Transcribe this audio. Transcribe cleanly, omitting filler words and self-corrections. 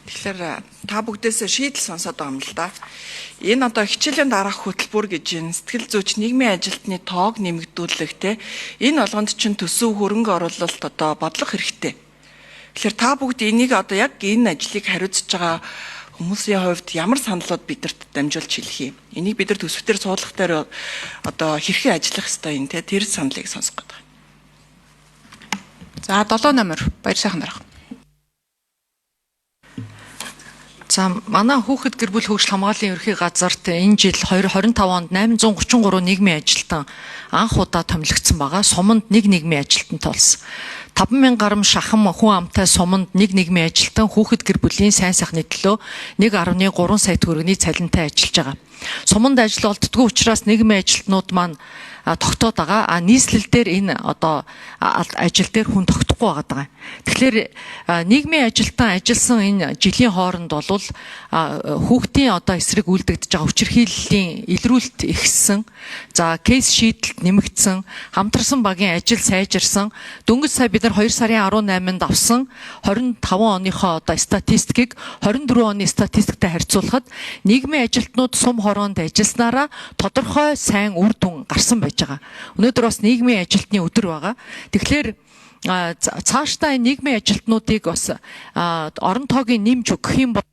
Тэгэхээр та бүгдээс шийдэл сонсоод байгаа юм л да. Энэ одоо хичээлийн дараах хөтөлбөр гэж энэ сэтгэл зүйч нийгмийн ажилтны тоог нэмэгдүүлэх те энэ болгонд чинь төсөв хөрөнгө оруулалт одоо бодлого хэрэгтэй. Тэгэхээр та бүгд энийг одоо яг энэ ажлыг хариуцж байгаа хүмүүсийн хувьд ямар саналууд бидэрт дамжуулж хэлэх юм. Энийг бид нар төсөвтөр суулгах дээр одоо хэрхэн ажиллах ёстой юм те тэр саналыг сонсох гэдэг. За 7 номер баяр сайхан дарга. За манай хүүхэд гэр бүл хөгжил хамгааллын ерхий газарт энэ жил 2025 онд 833 нийгмийн ажилтан анх удаа томилогдсон байгаа. Суманд нэг нийгмийн ажилтан толсон. 5,000 гаруй шахам хүн амтай суманд нэг нийгмийн ажилтан хүүхэд гэр бүлийн сайн сайхны төлөө 1.3 сая төгрөгийн цалинтай ажиллаж байгаа. Суманд ажил олддгүй учраас нийгмийн ажилтнууд маань тогтоод байгаа. Нийслэл дээр энэ одоо ажил дээр хүн тогтохгүй байгаа. Тэгэхээр нийгмийн ажилтан ажилласан энэ жилийн хооронд бол хүүхдийн одоо эсрэг үйлдэгдэж байгаа хүчирхийллийн илрүүлэлт ихссэн. За кейс шийдэлт нэмэгдсэн, хамтарсан багийн ажил сайжирсан. Дөнгөж сая бид нар 2 сарын 18-нд авсан 25 оныхоо одоо статистикийг 24 оны статистиктэй харьцуулахад нийгмийн ажилтнууд сум хороонд ажилласнараа тодорхой сайн үр дүн гарсан байж байгаа. Өнөөдөр бас нийгмийн ажилтны өдөр байгаа. Тэгэхээр цаашдаа нийгмийн ажилтнуудыг бас орон тоогийн нэмж өгөх юм бол